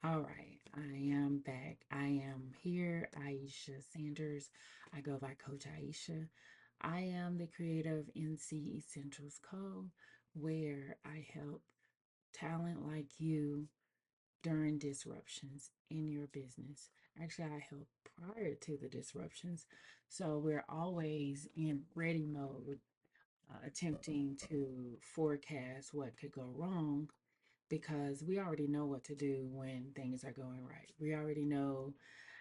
All right, I am back. I am here, Aisha Sanders. I go by Coach Aisha. I am the creator of NC Essentials Co., where I help talent like you during disruptions in your business. Actually, I help prior to the disruptions. So we're always in ready mode, attempting to forecast what could go wrong because we already know what to do when things are going right. We already know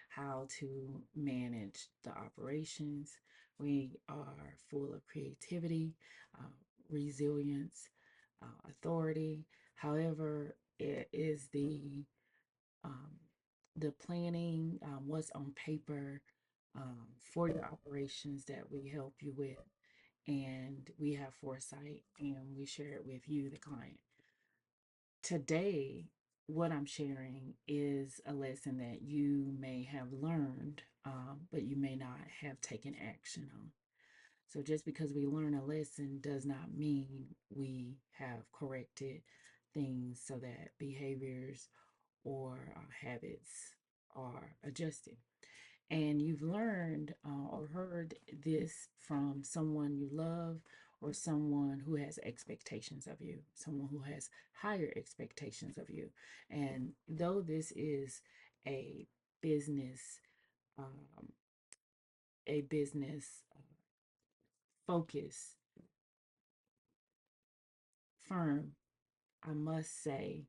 how to manage the operations. We are full of creativity, uh, resilience, authority. However, it is um, the planning, what's on paper for your operations that we help you with, and we have foresight and we share it with you, the client. Today, what I'm sharing is a lesson that you may have learned, but you may not have taken action on. So, just because we learn a lesson does not mean we have corrected things so that behaviors or habits are adjusted. And you've learned or heard this from someone you love or someone who has expectations of you, someone who has higher expectations of you. And though this is a business, um, a business focus firm, I must say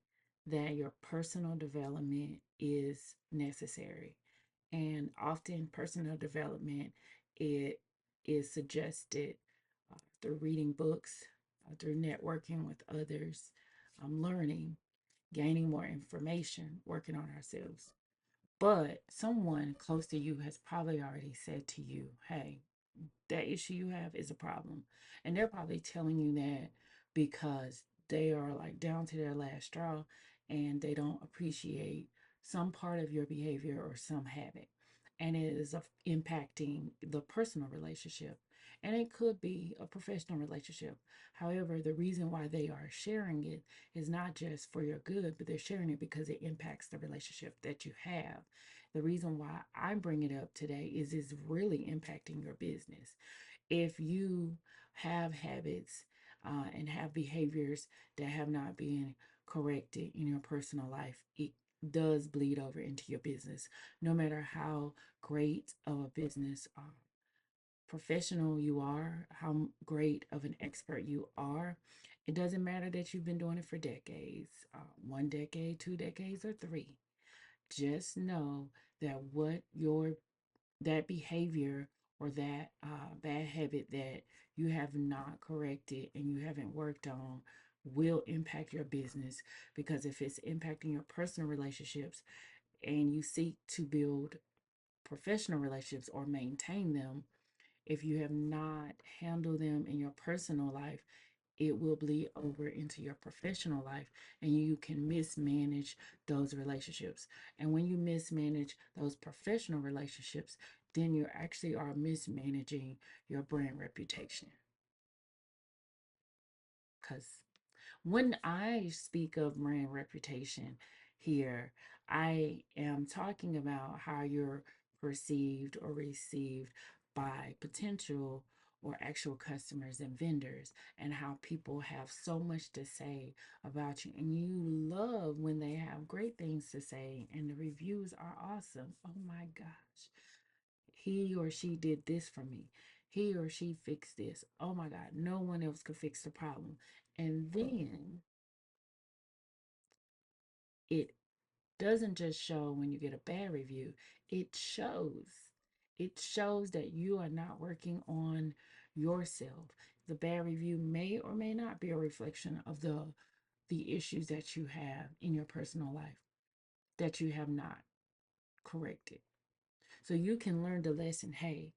that your personal development is necessary. And often personal development it is suggested through reading books, through networking with others, learning, gaining more information, working on ourselves. But someone close to you has probably already said to you, hey, that issue you have is a problem. And they're probably telling you that because they are like down to their last straw and they don't appreciate some part of your behavior or some habit. And it is impacting the personal relationship. And it could be a professional relationship. However, the reason why they are sharing it is not just for your good, but they're sharing it because it impacts the relationship that you have. The reason why I bring it up today is it's really impacting your business. If you have habits and have behaviors that have not been corrected in your personal life, it does bleed over into your business. No matter how great of a business professional you are, how great of an expert you are, it doesn't matter that you've been doing it for decades, 1 decade, 2 decades, or three. Just know that what your that behavior or that bad habit that you have not corrected and you haven't worked on will impact your business, because if it's impacting your personal relationships and you seek to build professional relationships or maintain them, if you have not handled them in your personal life, it will bleed over into your professional life and you can mismanage those relationships. And when you mismanage those professional relationships, then you actually are mismanaging your brand reputation. Because when I speak of brand reputation here, I am talking about how you're perceived or received by potential or actual customers and vendors, and how people have so much to say about you. And you love when they have great things to say, and the reviews are awesome. Oh my gosh, he or she did this for me. He or she fixed this. Oh my God, no one else could fix the problem. And then it doesn't just show when you get a bad review, it shows. It shows that you are not working on yourself. The bad review may or may not be a reflection of the issues that you have in your personal life that you have not corrected. So you can learn the lesson, hey,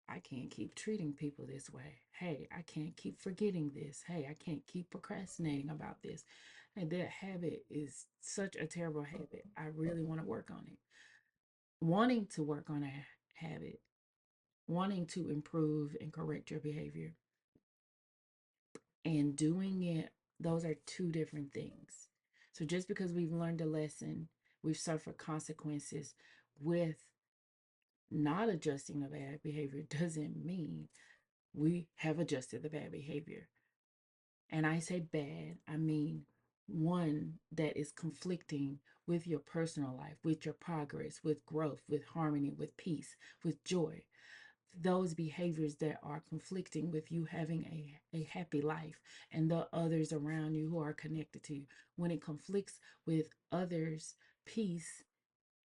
I can't keep treating people this way. Hey, I can't keep forgetting this. Hey, I can't keep procrastinating about this. And that habit is such a terrible habit. I really want to work on it. Wanting to work on a habit, wanting to improve and correct your behavior, and doing it, those are two different things. So just because we've learned a lesson we've suffered consequences with not adjusting the bad behavior doesn't mean we have adjusted the bad behavior. And I say bad, I mean one that is conflicting with your personal life, with your progress, with growth, with harmony, with peace, with joy. Those behaviors that are conflicting with you having a happy life and the others around you who are connected to you. When it conflicts with others' peace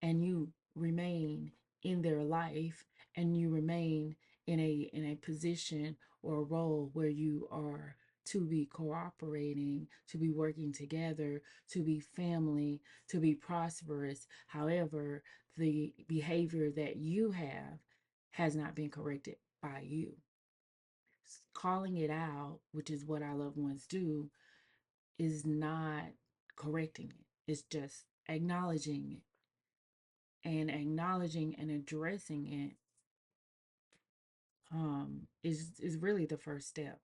and you remain in their life and you remain in a position or a role where you are to be cooperating, to be working together, to be family, to be prosperous. However, the behavior that you have has not been corrected by you. Calling it out, which is what our loved ones do, is not correcting it. It's just acknowledging it, and acknowledging and addressing it is really the first step.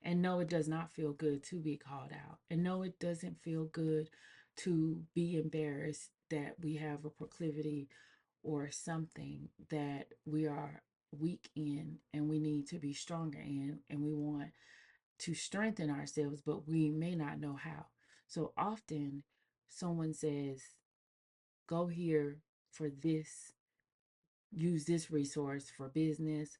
And no, it does not feel good to be called out, and no, it doesn't feel good to be embarrassed that we have a proclivity or something that we are weak in and we need to be stronger in, and we want to strengthen ourselves, but we may not know how. So often someone says, go here for this, use this resource for business.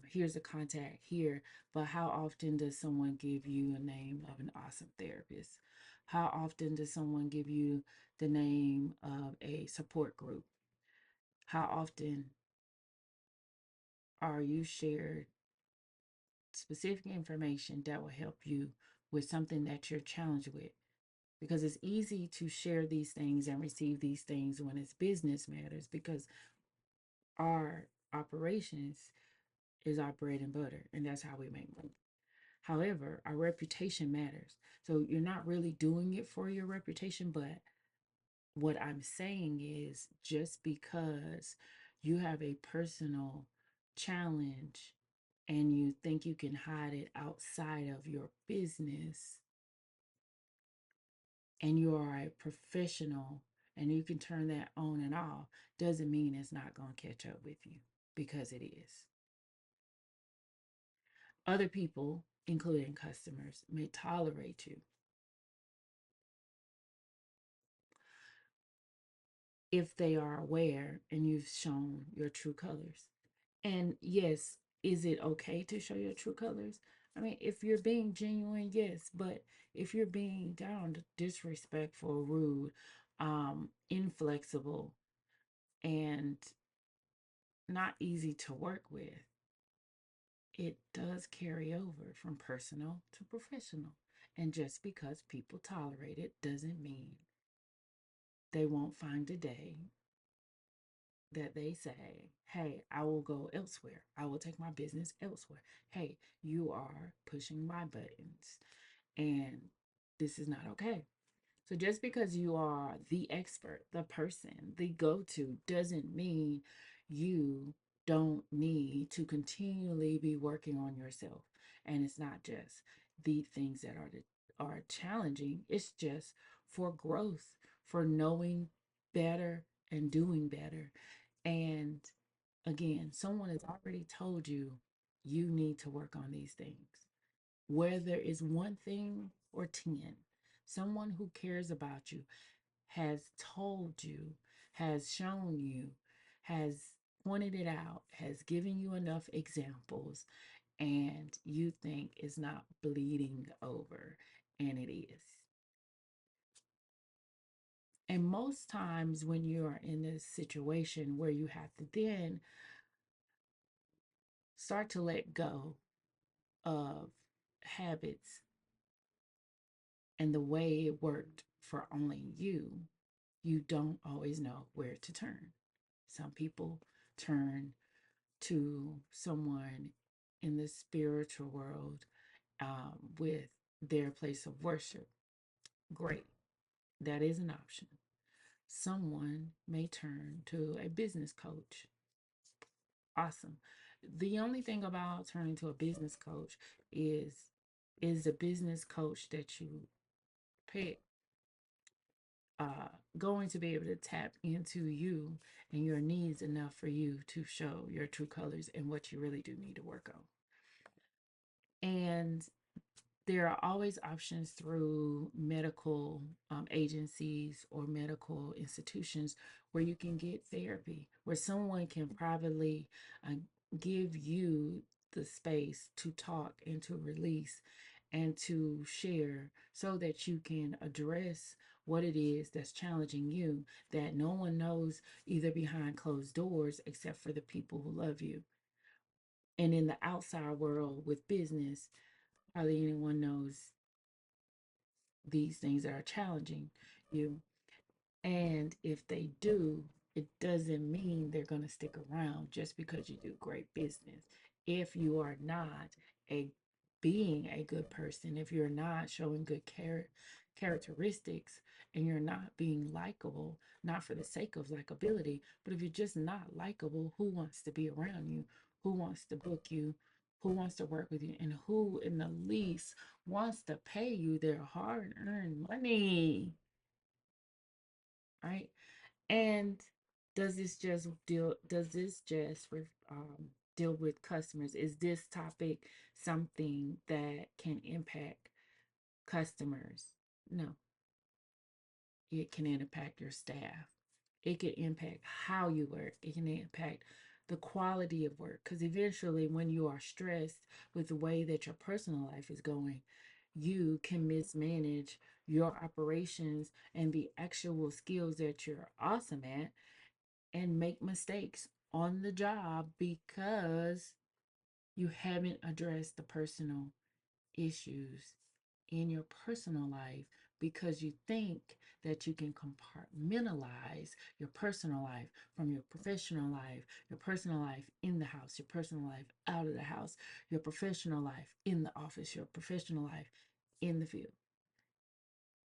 Here's a contact here. But how often does someone give you a name of an awesome therapist? How often does someone give you the name of a support group? How often are you shared specific information that will help you with something that you're challenged with? Because it's easy to share these things and receive these things when it's business matters, because our operations is our bread and butter, and that's how we make money. However, our reputation matters. So you're not really doing it for your reputation, but what I'm saying is just because you have a personal challenge and you think you can hide it outside of your business and you are a professional and you can turn that on and off, doesn't mean it's not going to catch up with you, because it is. Other people, including customers, may tolerate you if they are aware and you've shown your true colors. And yes, is it okay to show your true colors? I mean, if you're being genuine, yes, but if you're being down, disrespectful, rude, inflexible, and not easy to work with, it does carry over from personal to professional. And just because people tolerate it doesn't mean they won't find a day that they say, hey, I will go elsewhere. I will take my business elsewhere. Hey, you are pushing my buttons and this is not okay. So just because you are the expert, the person, the go to, doesn't mean you don't need to continually be working on yourself. And it's not just the things that are challenging, it's just for growth, for knowing better and doing better. And again, someone has already told you you need to work on these things. Whether it's one thing or 10, someone who cares about you has told you, has shown you, has pointed it out, has given you enough examples, and you think it's not bleeding over, and it is. And most times, when you are in this situation where you have to then start to let go of habits and the way it worked for only you don't always know where to turn. Some people turn to someone in the spiritual world with their place of worship. Great, that is an option. Someone may turn to a business coach. Awesome. The only thing about turning to a business coach is the business coach that you pick going to be able to tap into you and your needs enough for you to show your true colors and what you really do need to work on. And there are always options through medical agencies or medical institutions where you can get therapy, where someone can privately uh, give you the space to talk and to release and to share so that you can address what it is that's challenging you that no one knows either behind closed doors except for the people who love you. And in the outside world with business, hardly anyone knows these things that are challenging you. And if they do, it doesn't mean they're going to stick around just because you do great business. If you are not a being a good person, if you're not showing good characteristics and you're not being likable, not for the sake of likability, but if you're just not likable, who wants to be around you? Who wants to book you? Who wants to work with you? And who, in the least, wants to pay you their hard earned money? Right? And does this just deal with customers? Is this topic something that can impact customers? No, it can impact your staff. It can impact how you work. It can impact the quality of work. Because eventually, when you are stressed with the way that your personal life is going, you can mismanage your operations and the actual skills that you're awesome at and make mistakes on the job because you haven't addressed the personal issues in your personal life because you think that you can compartmentalize your personal life from your professional life, your personal life in the house, your personal life out of the house, your professional life in the office, your professional life in the field.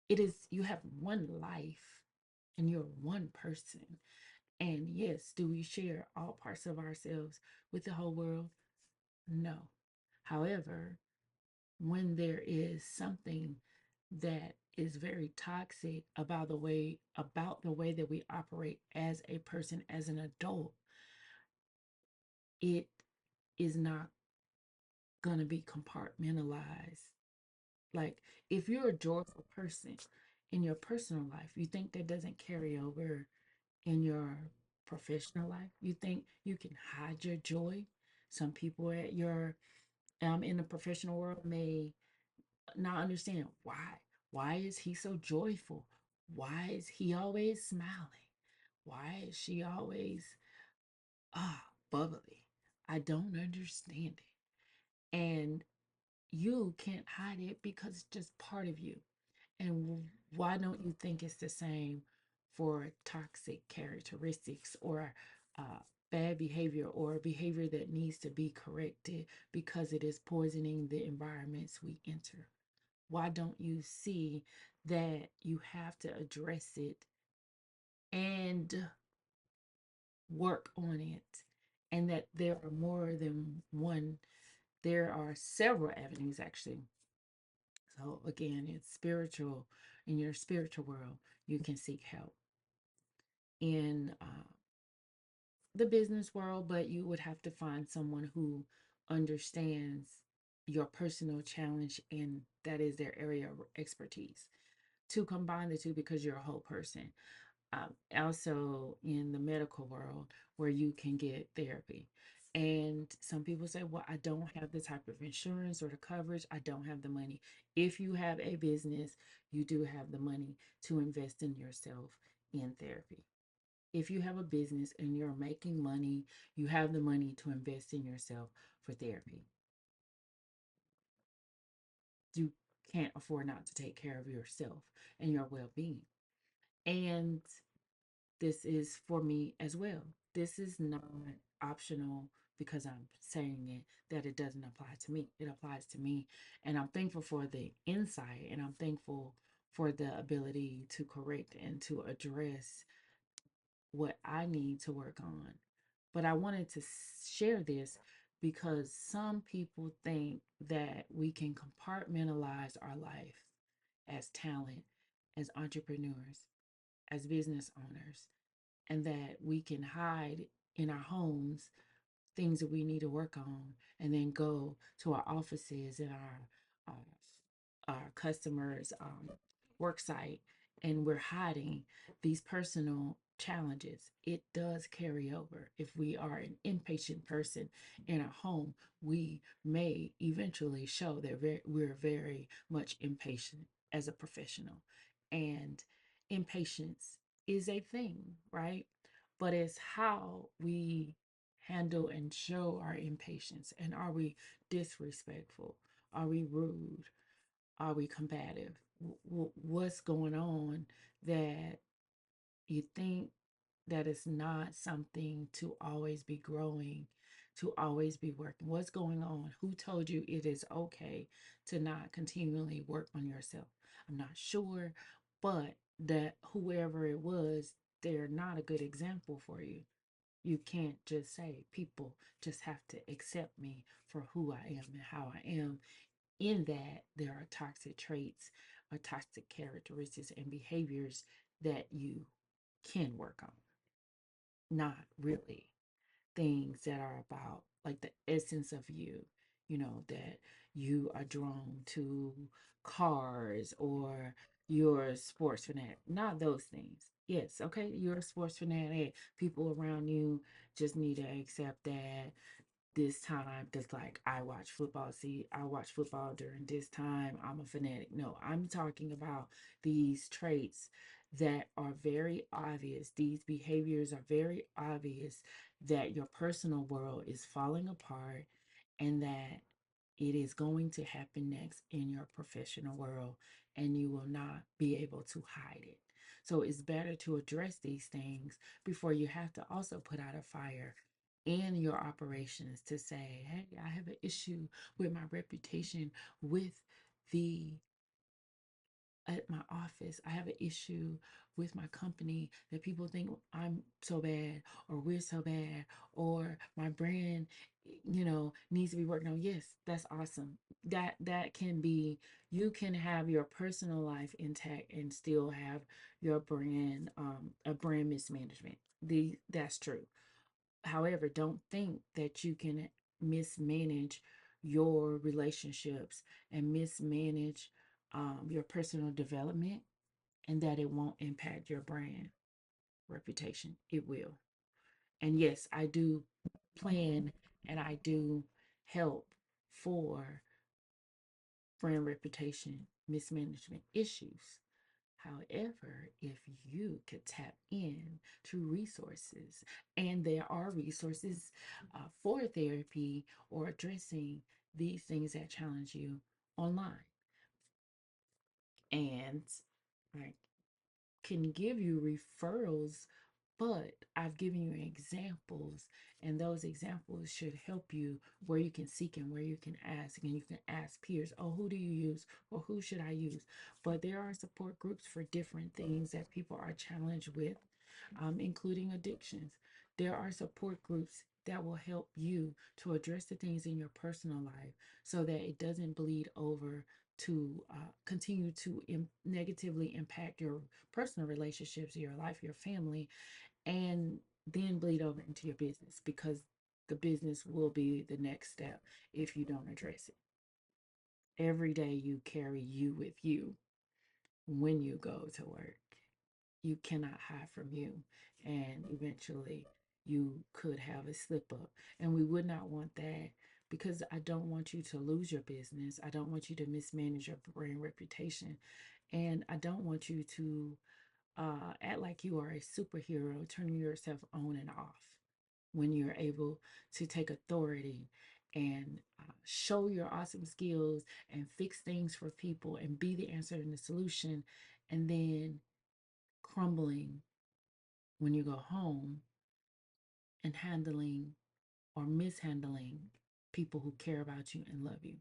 It is, you have one life and you're one person. And yes, do we share all parts of ourselves with the whole world? No. However, when there is something that is very toxic about the way that we operate as a person, as an adult, it is not going to be compartmentalized. Like, if you're a joyful person in your personal life, you think that doesn't carry over in your professional life? You think you can hide your joy? Some people at your in the professional world may not understand why. Why is he so joyful? Why is he always smiling? Why is she always bubbly? I don't understand it. And you can't hide it because it's just part of you. And why don't you think it's the same for toxic characteristics or uh, bad behavior or behavior that needs to be corrected because it is poisoning the environments we enter? Why don't you see that you have to address it and work on it? And that there are more than one, there are several avenues actually. So, again, it's spiritual. In your spiritual world, you can seek help in the business world, but you would have to find someone who understands your personal challenge and that is their area of expertise to combine the two because you're a whole person. Also, in the medical world, where you can get therapy. And some people say, well, I don't have the type of insurance or the coverage, I don't have the money. If you have a business, you do have the money to invest in yourself in therapy. If you have a business and you're making money, you have the money to invest in yourself for therapy. You can't afford not to take care of yourself and your well being. And this is for me as well. This is not optional because I'm saying it that it doesn't apply to me. It applies to me. And I'm thankful for the insight and I'm thankful for the ability to correct and to address what I need to work on. But I wanted to share this because some people think that we can compartmentalize our life as talent, as entrepreneurs. as business owners, and that we can hide in our homes things that we need to work on and then go to our offices and our customers work site, and we're hiding these personal challenges. It does carry over. If we are an impatient person in a home, we may eventually show that we're very much impatient as a professional, and impatience is a thing, right? But it's how we handle and show our impatience. And are we disrespectful? Are we rude? Are we combative? What's going on that you think that it's not something to always be growing, to always be working? What's going on? Who told you it is okay to not continually work on yourself? I'm not sure, but that whoever it was, they're not a good example for you. You can't just say people just have to accept me for who I am and how I am. In that, there are toxic traits or toxic characteristics and behaviors that you can work on, not really things that are about like the essence of you, that you are drawn to cars or you're a sports fanatic, not those things. Yes, okay, you're a sports fanatic. People around you just need to accept that this time, that's like I watch football. See, I watch football during this time. I'm a fanatic. No, I'm talking about these traits that are very obvious. These behaviors are very obvious that your personal world is falling apart and that it is going to happen next in your professional world, and you will not be able to hide it. So it's better to address these things before you have to also put out a fire in your operations to say, hey, I have an issue with my reputation with the at my office. I have an issue with my company that people think I'm so bad or we're so bad or my brand, needs to be worked on. Yes, that's awesome. That can be, you can have your personal life intact and still have your brand, a brand mismanagement. That's true. However, don't think that you can mismanage your relationships and mismanage your personal development and that it won't impact your brand reputation. It will. And yes, I do plan and I do help for brand reputation mismanagement issues. However, if you could tap in to resources, and there are resources for therapy or addressing these things that challenge you online, and I can give you referrals, but I've given you examples, and those examples should help you where you can seek and where you can ask, and you can ask peers, oh, who do you use or who should I use? But there are support groups for different things that people are challenged with, including addictions. There are support groups that will help you to address the things in your personal life so that it doesn't bleed over to continue to negatively impact your personal relationships, your life, your family, and then bleed over into your business, because the business will be the next step if you don't address it. Every day you carry you with you when you go to work. You cannot hide from you. And eventually you could have a slip up. And we would not want that, because I don't want you to lose your business. I don't want you to mismanage your brand reputation. And I don't want you to act like you are a superhero, turning yourself on and off when you're able to take authority and show your awesome skills and fix things for people and be the answer and the solution, and then crumbling when you go home and handling or mishandling people who care about you and love you.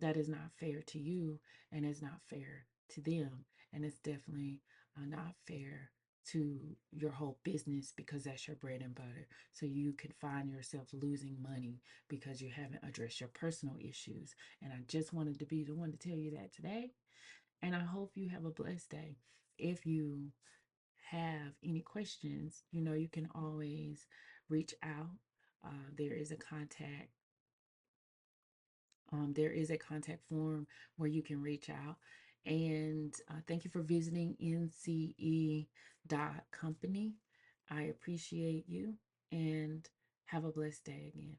That is not fair to you, and it's not fair to them, and it's definitely not fair to your whole business, because that's your bread and butter. So you can find yourself losing money because you haven't addressed your personal issues. And I just wanted to be the one to tell you that today. And I hope you have a blessed day. If you have any questions, you can always reach out. There is a contact. There is a contact form where you can reach out. And thank you for visiting NCE.company. I appreciate you and have a blessed day again.